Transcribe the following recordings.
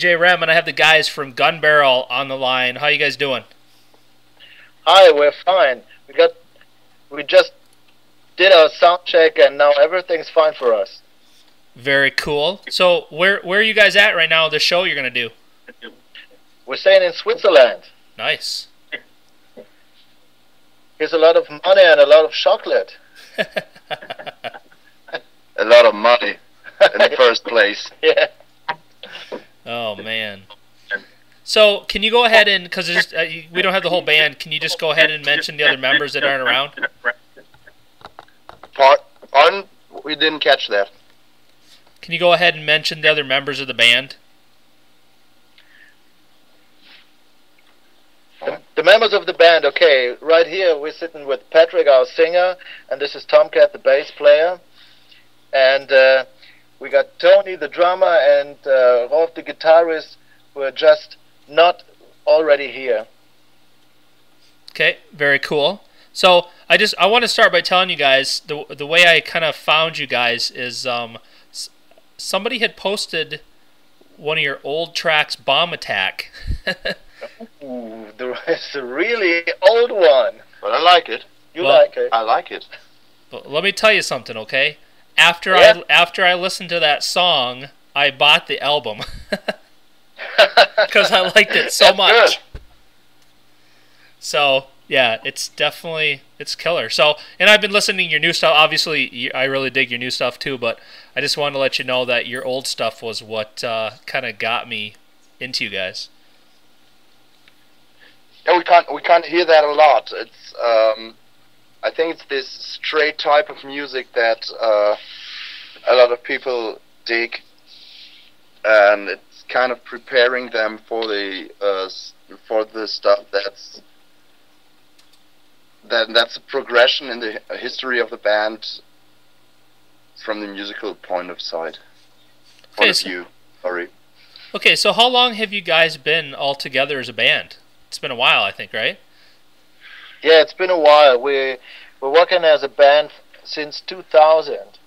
DJ REM, and I have the guys from Gun Barrel on the line. How you guys doing? Hi, we're fine. We just did our sound check, and now everything's fine for us. Very cool. So where are you guys at right now? The show you're gonna do? We're staying in Switzerland. Nice. Here's a lot of money and a lot of chocolate. A lot of money in the first place. Yeah. Oh man. So can you go ahead and, because we don't have the whole band, can you just go ahead and mention the other members that aren't around? Pardon? We didn't catch that. Can you go ahead and mention the other members of the band? The members of the band, okay, right here we're sitting with Patrick, our singer, and this is Tomcat, the bass player. And we got Tony, the drummer, and Rolf, the guitarist, who are just not already here. Okay, very cool. So I want to start by telling you guys the way I kind of found you guys is somebody had posted one of your old tracks, Bomb Attack. Ooh, it's a really old one. But I like it. You like it? I like it. But let me tell you something, okay? After I listened to that song, I bought the album because I liked it so much. Good. So yeah, it's killer. So, and I've been listening to your new stuff. Obviously, I really dig your new stuff too. But I just wanted to let you know that your old stuff was what kind of got me into you guys. Yeah, we can't hear that a lot. It's I think it's this straight type of music that a lot of people dig, and it's kind of preparing them for the stuff that's a progression in the history of the band from the musical point of view. Sorry. Okay, so how long have you guys been all together as a band? It's been a while, I think, right? Yeah, it's been a while. We're working as a band since 2000.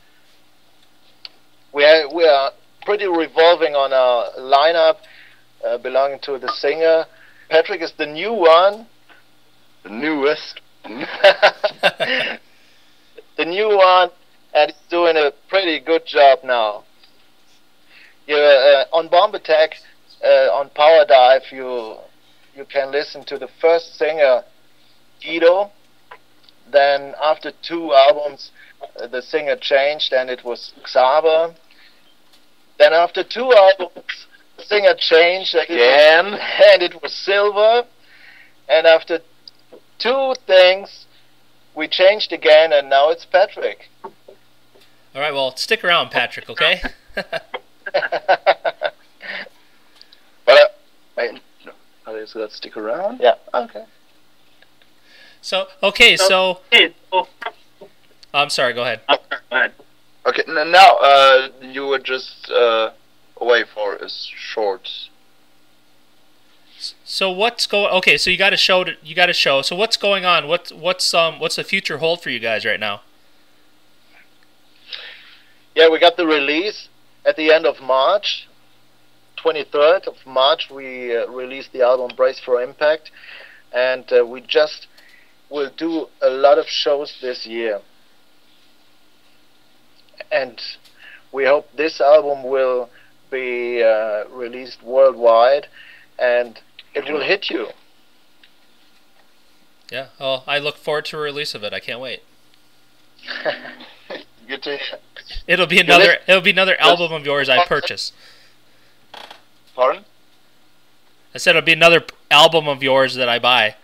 We are pretty revolving on our lineup, belonging to the singer. Patrick is the new one. The newest. The new one, and he's doing a pretty good job now. On Bomb Attack, on Power Dive, you can listen to the first singer, Guido. Then after 2 albums, the singer changed, and it was Xaver. Then after 2 albums, the singer changed again, and it was Silver. And after 2 things, we changed again, and now it's Patrick. All right, well, stick around, Patrick, okay? But so let's stick around. Yeah. Okay. So, okay, so... I'm sorry, go ahead. Okay, now you were just away for a short. So what's going? Okay, so you got a show. So what's going on? What's the future hold for you guys right now? Yeah, we got the release at the end of March. 23rd of March, we released the album Brace for Impact, and we just will do a lot of shows this year. And we hope this album will be released worldwide, and it will hit you. Yeah, well, I look forward to a release of it. I can't wait. Good to hear. It'll be another album of yours I purchase. Pardon? I said it'll be another album of yours that I buy.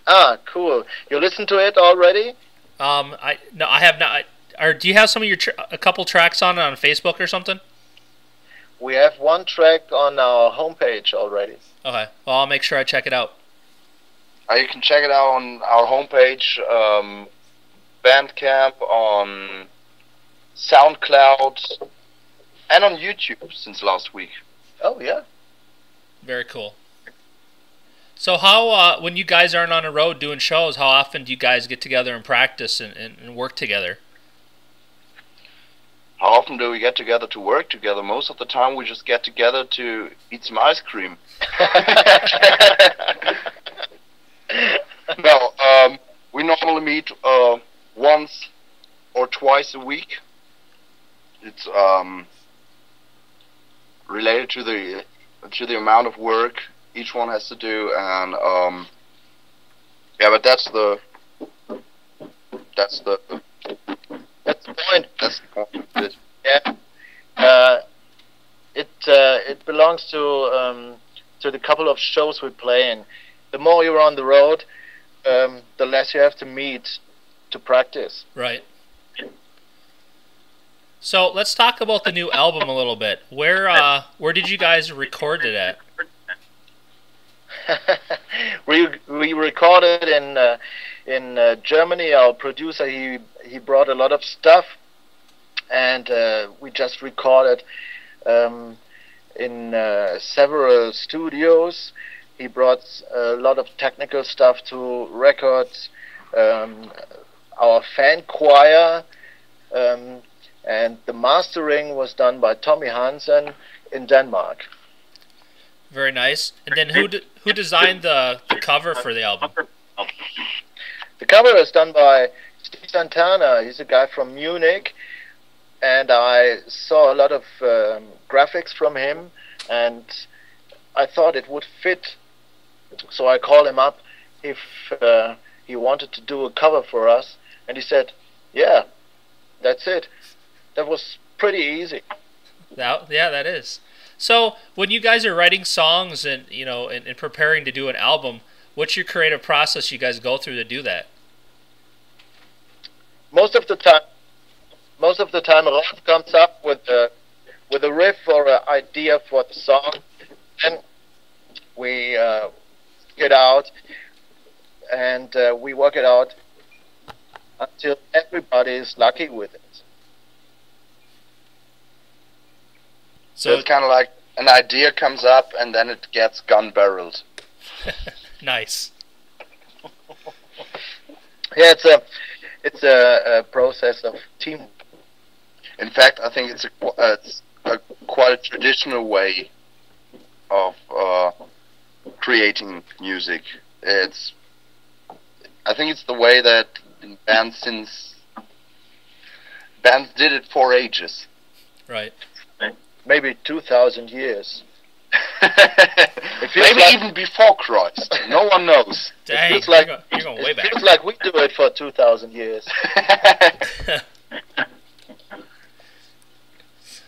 Ah, cool. You listened to it already? I have not. Or do you have some of your a couple tracks on Facebook or something? We have 1 track on our homepage already. Okay. Well, I'll make sure I check it out. You can check it out on our homepage, Bandcamp, on SoundCloud, and on YouTube since last week. Oh, yeah. Very cool. So how, when you guys aren't on the road doing shows, how often do you guys get together and practice and work together? how often do we get together to work together? Most of the time we just get together to eat some ice cream. No, we normally meet once or twice a week. It's related to the amount of work each one has to do, and yeah, but that's the point. That's the point of it. Yeah. It belongs to the couple of shows we play in. The more you're on the road, the less you have to meet to practice. Right. So let's talk about the new album a little bit. Where did you guys record it at? We recorded in Germany. Our producer he brought a lot of stuff, and we just recorded in several studios. He brought a lot of technical stuff to record our fan choir, and the mastering was done by Tommy Hansen in Denmark. Very nice. And then who designed the cover for the album? The cover is done by Steve Santana. He's a guy from Munich, and I saw a lot of graphics from him, and I thought it would fit. So I called him up if he wanted to do a cover for us, and he said, "Yeah, that's it." That was pretty easy. Yeah, that is. So when you guys are writing songs and and preparing to do an album, what's your creative process you guys go through to do that? Most of the time, Rolf comes up with a riff or an idea for the song, and we get out and we work it out until everybody is lucky with it. So it's kind of like an idea comes up and then it gets gun-barreled. Nice. Yeah, it's a process of team. In fact, I think it's quite a traditional way of creating music. I think it's the way that bands did it for ages. Right. Maybe 2,000 years. Maybe even before Christ. No one knows. Dang, it feels like, you're going way back. It feels like we do it for 2,000 years.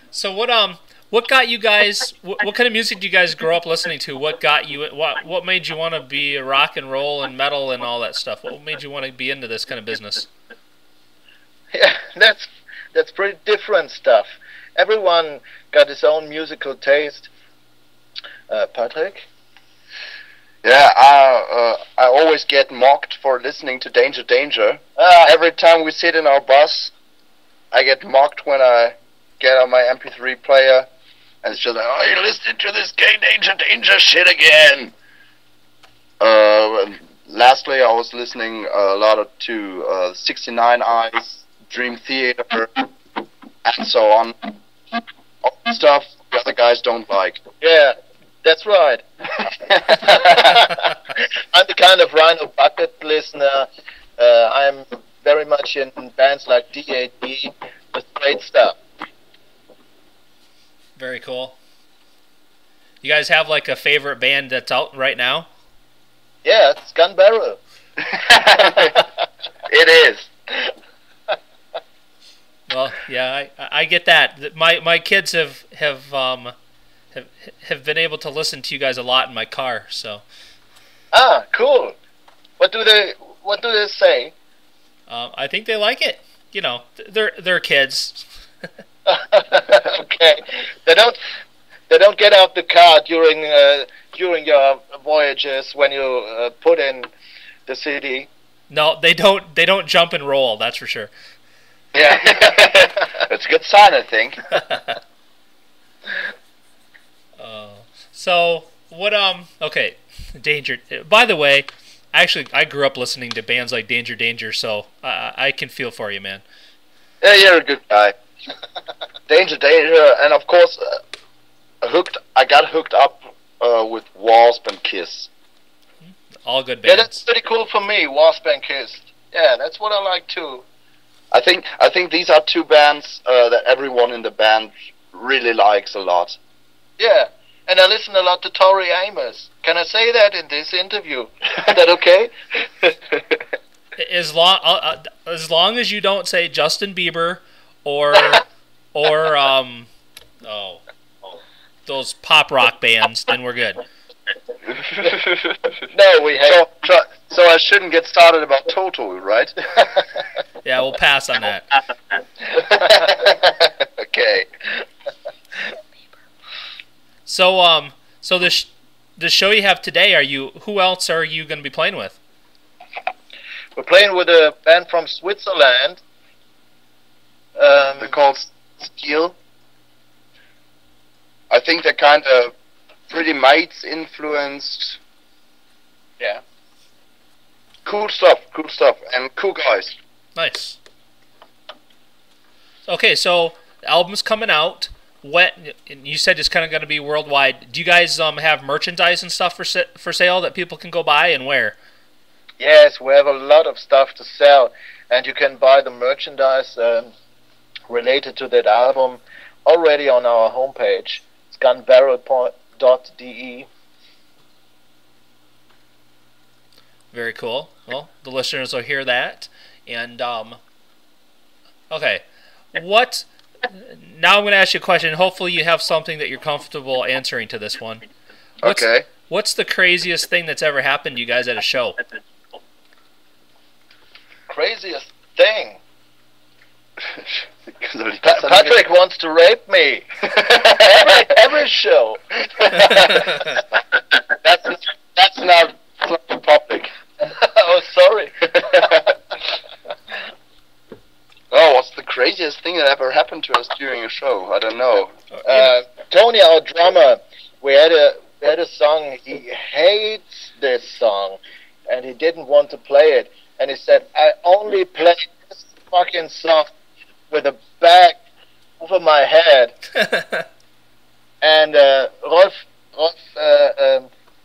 So what got you guys? What kind of music do you guys grow up listening to? What got you? What made you want to be rock and roll and metal and all that stuff? What made you want to be into this kind of business? Yeah, that's pretty different stuff. Everyone got his own musical taste. Patrick? Yeah, I always get mocked for listening to Danger Danger. Every time we sit in our bus, I get mocked when I get on my MP3 player, and it's just like, "Oh, you're listening to this gay Danger Danger shit again." Lastly, I was listening a lot to 69 Eyes, Dream Theater, and so on. All the stuff the other guys don't like. Yeah, that's right. I'm the kind of Rhino Bucket listener. I'm very much in bands like DAD, with great stuff. Very cool. You guys have like a favorite band that's out right now? Yeah, it's Gun Barrel. It is. Well, yeah, I get that. My kids have been able to listen to you guys a lot in my car. So. Ah, cool. What do they say? I think they like it. They're kids. Okay, they don't get out the car during your voyages when you put in the CD. No, they don't jump and roll. That's for sure. Yeah, that's a good sign, I think. So what? Okay, Danger. By the way, I grew up listening to bands like Danger Danger, so I can feel for you, man. Yeah, you're a good guy. Danger, Danger, and of course, I got hooked up with Wasp and Kiss. All good Yeah, bands. that's pretty cool for me, Wasp and Kiss. Yeah, that's what I like too. I think these are two bands that everyone in the band really likes a lot. Yeah, and I listen a lot to Tori Amos. Can I say that in this interview? Is that okay? As long as you don't say Justin Bieber or those pop rock bands, then we're good. No, we hate. So I shouldn't get started about Toto, right? Yeah, we'll pass on that. Okay. So the show you have today, who else are you going to be playing with? We're playing with a band from Switzerland. They're called Steel. I think they're kind of Pretty Mates influenced. Yeah. Cool stuff, and cool guys. Nice. Okay, so the album's coming out. You said it's kind of going to be worldwide. Do you guys have merchandise and stuff for sale that people can go buy, and where? Yes, we have a lot of stuff to sell, and you can buy the merchandise related to that album already on our homepage. It's gunbarrel.de. Very cool. Well, the listeners will hear that. And, okay. Now I'm going to ask you a question. Hopefully you have something that you're comfortable answering to this one. Okay. What's the craziest thing that's ever happened to you guys at a show? Craziest thing? Patrick wants to rape me. every show. That's not public. Oh, sorry. Oh, what's the craziest thing that ever happened to us during a show? I don't know. Tony, our drummer, we had a song. He hates this song, and he didn't want to play it. And he said, "I only play this fucking song with a bag over my head." And Rolf,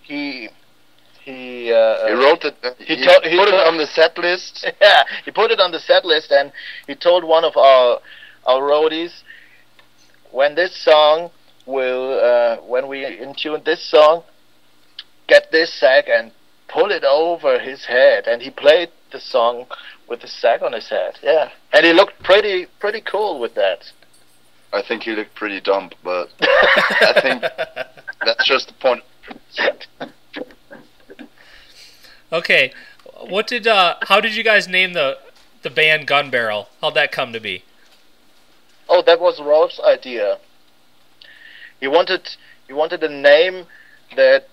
he wrote it. He put it on the set list. Yeah, he put it on the set list, and he told one of our roadies, when we intune this song, get this sack and pull it over his head. And he played the song with the sack on his head. Yeah, and he looked pretty cool with that. I think he looked pretty dumb, but I think that's just the point. Okay, how did you guys name the band Gun Barrel? How'd that come to be? Oh, that was Rolf's idea. He wanted a name that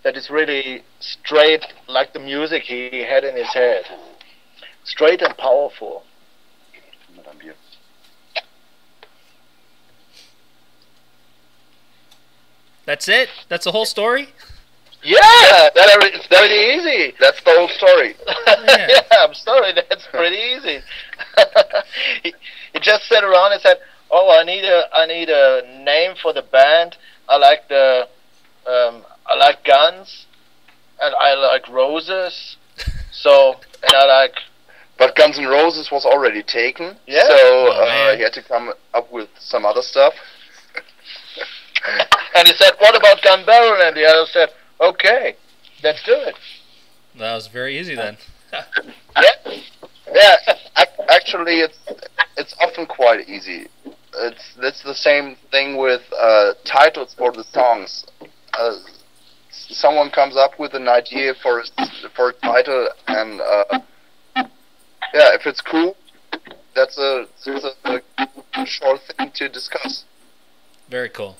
is really straight, like the music he had in his head. Straight and powerful. That's it? That's the whole story? Yeah, it's very easy. That's the whole story. Yeah, I'm sorry, that's pretty easy. he just sat around and said, "Oh, I need a name for the band. I like guns, and I like roses. So, and I like." But Guns N' Roses was already taken. Yeah. So he had to come up with some other stuff. And he said, "What about Gun Barrel?" And the other said, "Okay, let's do it." That was very easy then. Yeah. Actually, it's often quite easy. It's the same thing with titles for the songs. Someone comes up with an idea for a title, and yeah, if it's cool, that's a short thing to discuss. Very cool.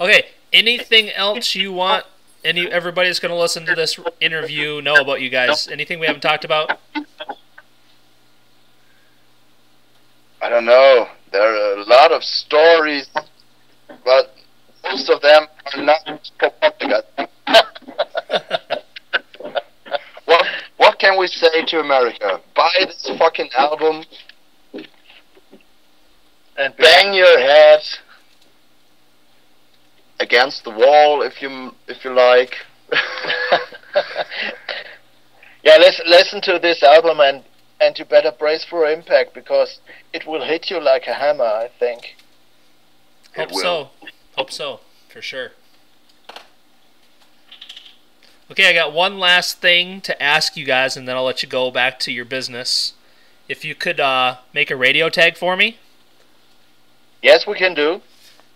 Okay, anything else you want everybody that's going to listen to this interview know about you guys? Anything we haven't talked about? I don't know. There are a lot of stories, but most of them are not for public. What can we say to America? Buy this fucking album. And bang your head against the wall if you like. Yeah, listen to this album and you better brace for impact because it will hit you like a hammer, I think. Hope so. Hope so, for sure. Okay, I got one last thing to ask you guys, and then I'll let you go back to your business. If you could make a radio tag for me. Yes, we can do.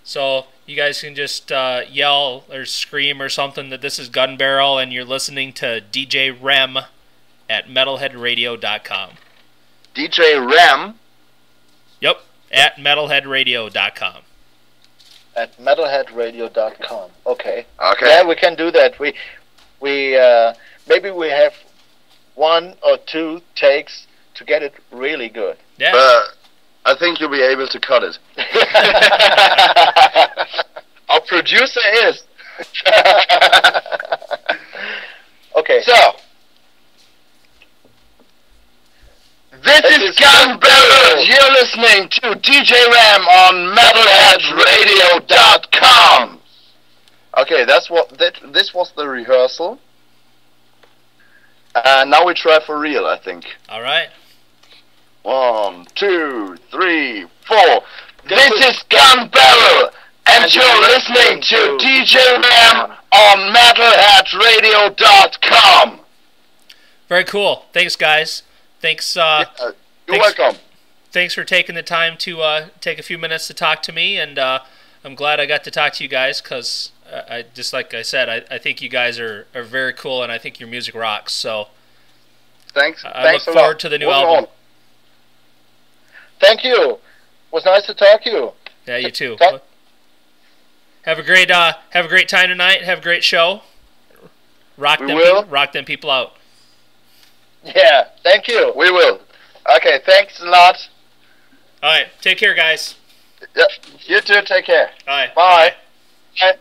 So you guys can just yell or scream or something that this is Gun Barrel and you're listening to DJ REM at metalheadradio.com. DJ REM? Yep, at metalheadradio.com. At metalheadradio.com. Okay. Okay. Yeah, we can do that. We maybe we have 1 or 2 takes to get it really good. Yeah. I think you'll be able to cut it. Our producer is. Okay. So, this is Gun Barrel. You're listening to DJ Ram on metalheadradio.com. Okay, this was the rehearsal. Now we try for real, I think. All right. 1, 2, 3, 4. This is Gun Barrel, and you're listening to DJ Ram on metalheadradio.com. Very cool. Thanks, guys. Thanks. You're welcome. Thanks for taking the time to take a few minutes to talk to me, and I'm glad I got to talk to you guys because I just like I said, I think you guys are very cool, and I think your music rocks. So Thanks. I look forward to the new album. Thank you. It was nice to talk to you. Yeah, you too. Have a great time tonight. Have a great show. Rock them people out. Yeah, thank you. We will. Okay, thanks a lot. All right, take care, guys. Yep. You too. Take care. All right. Bye. Bye. Bye.